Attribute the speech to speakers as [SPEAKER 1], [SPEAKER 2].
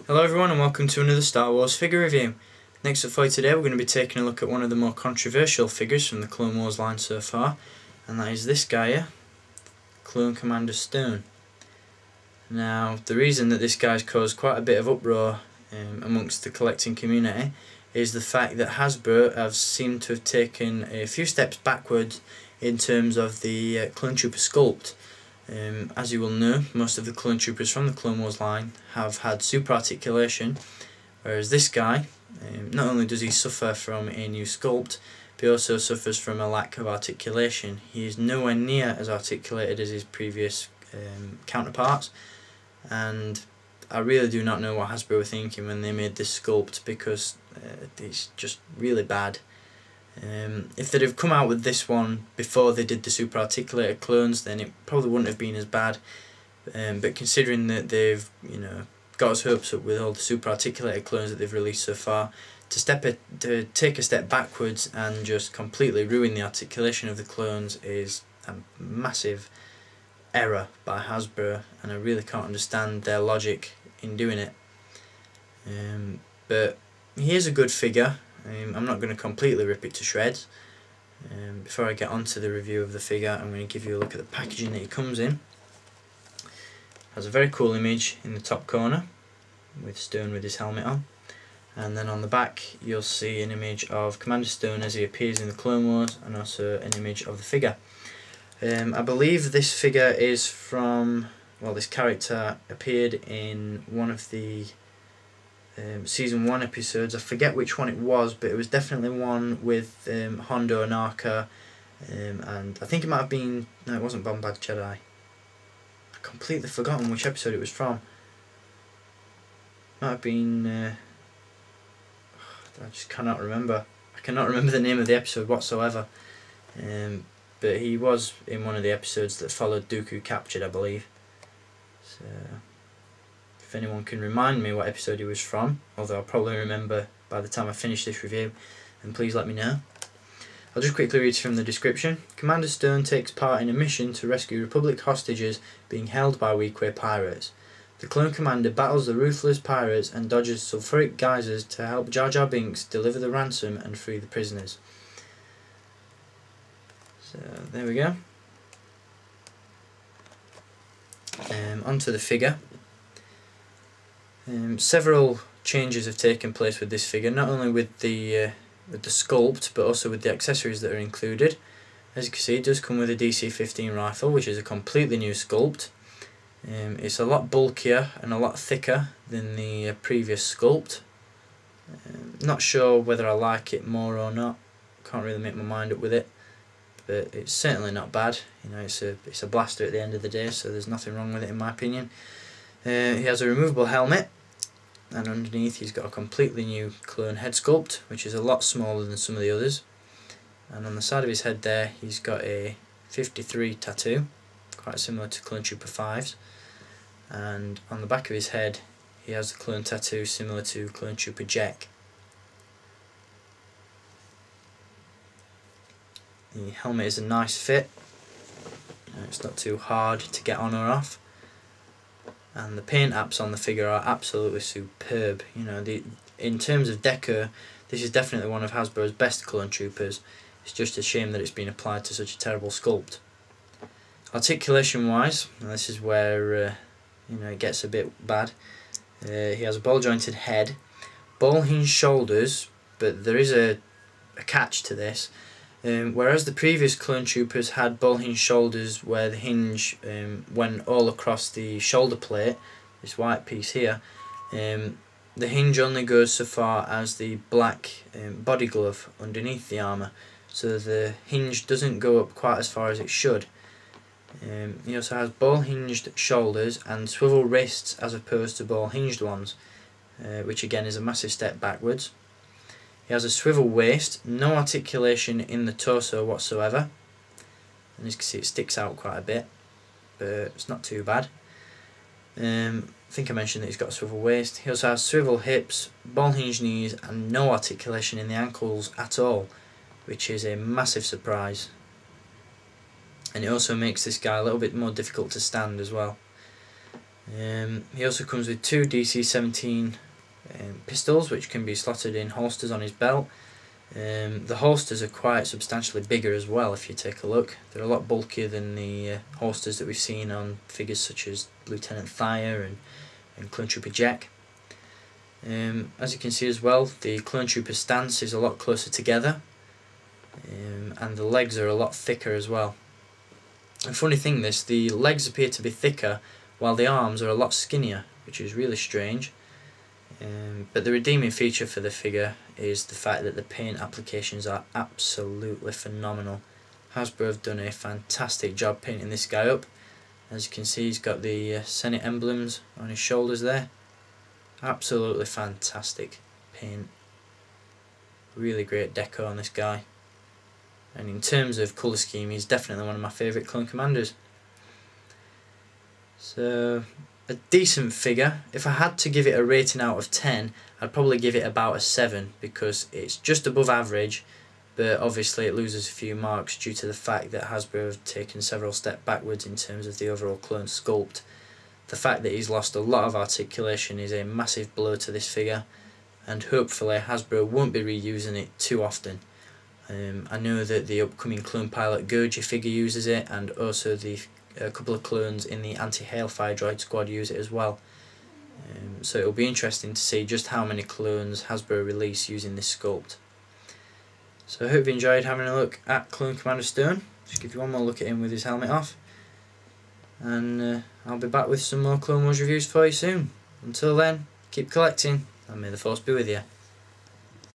[SPEAKER 1] Hello everyone and welcome to another Star Wars figure review. Next up for you today we're going to be taking a look at one of the more controversial figures from the Clone Wars line so far, and that is this guy here, Clone Commander Stone. Now the reason that this guy's caused quite a bit of uproar amongst the collecting community is the fact that Hasbro have seemed to have taken a few steps backwards in terms of the Clone Trooper sculpt. As you will know, most of the Clone Troopers from the Clone Wars line have had super articulation, whereas this guy, not only does he suffer from a new sculpt, but he also suffers from a lack of articulation. He is nowhere near as articulated as his previous counterparts, and I really do not know what Hasbro were thinking when they made this sculpt, because it's just really bad. If they'd have come out with this one before they did the super articulated clones, then it probably wouldn't have been as bad. But considering that they've got us hopes up with all the super articulated clones that they've released so far, to take a step backwards and just completely ruin the articulation of the clones is a massive error by Hasbro, and I really can't understand their logic in doing it. But he is a good figure. I'm not going to completely rip it to shreds. Before I get on to the review of the figure, I'm going to give you a look at the packaging that he comes in. It has a very cool image in the top corner with Stone with his helmet on, and then on the back you'll see an image of Commander Stone as he appears in the Clone Wars, and also an image of the figure. I believe this figure is from, well, this character appeared in one of the Season 1 episodes. I forget which one it was, but it was definitely one with Hondo and Arca, and I think it might have been, no, it wasn't Bombad Jedi. I've completely forgotten which episode it was from. Might have been, I just cannot remember. I cannot remember the name of the episode whatsoever, but he was in one of the episodes that followed Dooku Captured, I believe. So if anyone can remind me what episode he was from, although I'll probably remember by the time I finish this review, then please let me know. I'll just quickly read from the description. Commander Stone takes part in a mission to rescue Republic hostages being held by Weequay pirates. The Clone Commander battles the ruthless pirates and dodges sulfuric geysers to help Jar Jar Binks deliver the ransom and free the prisoners. So there we go. Onto the figure. Several changes have taken place with this figure, not only with the sculpt, but also with the accessories that are included. As you can see, it does come with a DC-15 rifle, which is a completely new sculpt. It's a lot bulkier and a lot thicker than the previous sculpt. Not sure whether I like it more or not. Can't really make my mind up with it, but it's certainly not bad. It's a blaster at the end of the day, so there's nothing wrong with it in my opinion. He has a removable helmet, and underneath he's got a completely new clone head sculpt, which is a lot smaller than some of the others. And on the side of his head there he's got a 53 tattoo, quite similar to Clone Trooper 5's, and on the back of his head he has a clone tattoo similar to Clone Trooper Jack. The helmet is a nice fit, it's not too hard to get on or off. And the paint apps on the figure are absolutely superb. In terms of deco, this is definitely one of Hasbro's best Clone Troopers. It's just a shame that it's been applied to such a terrible sculpt. Articulation wise, this is where it gets a bit bad. He has a ball jointed head, ball hinged shoulders, but there is a catch to this. Whereas the previous Clone Troopers had ball hinge shoulders where the hinge went all across the shoulder plate, this white piece here, the hinge only goes so far as the black body glove underneath the armour, so the hinge doesn't go up quite as far as it should. He also has ball hinged shoulders and swivel wrists as opposed to ball hinged ones, which again is a massive step backwards. He has a swivel waist, no articulation in the torso whatsoever, and as you can see it sticks out quite a bit, but it's not too bad. I think I mentioned that he's got a swivel waist. He also has swivel hips, ball hinged knees, and no articulation in the ankles at all, which is a massive surprise. And it also makes this guy a little bit more difficult to stand as well. He also comes with two DC-17 pistols, which can be slotted in holsters on his belt. The holsters are quite substantially bigger as well. If you take a look, they're a lot bulkier than the holsters that we've seen on figures such as Lieutenant Thayer and Clone Trooper Jack. As you can see as well, the Clone Trooper stance is a lot closer together, and the legs are a lot thicker as well. A funny thing, the legs appear to be thicker while the arms are a lot skinnier, which is really strange. But the redeeming feature for the figure is the fact that the paint applications are absolutely phenomenal. Hasbro have done a fantastic job painting this guy up. As you can see, he's got the Senate emblems on his shoulders there. Absolutely fantastic paint. Really great deco on this guy. And in terms of colour scheme, he's definitely one of my favourite clone commanders. So, a decent figure. If I had to give it a rating out of 10, I'd probably give it about a 7, because it's just above average, but obviously it loses a few marks due to the fact that Hasbro have taken several steps backwards in terms of the overall clone sculpt. The fact that he's lost a lot of articulation is a massive blow to this figure, and hopefully Hasbro won't be reusing it too often. I know that the upcoming Clone Pilot Goji figure uses it, and also a couple of clones in the anti-Hailfire droid squad use it as well. So it'll be interesting to see just how many clones Hasbro release using this sculpt. So I hope you enjoyed having a look at Clone Commander Stone. Just give you one more look at him with his helmet off. And I'll be back with some more Clone Wars reviews for you soon. Until then, keep collecting, and may the Force be with you.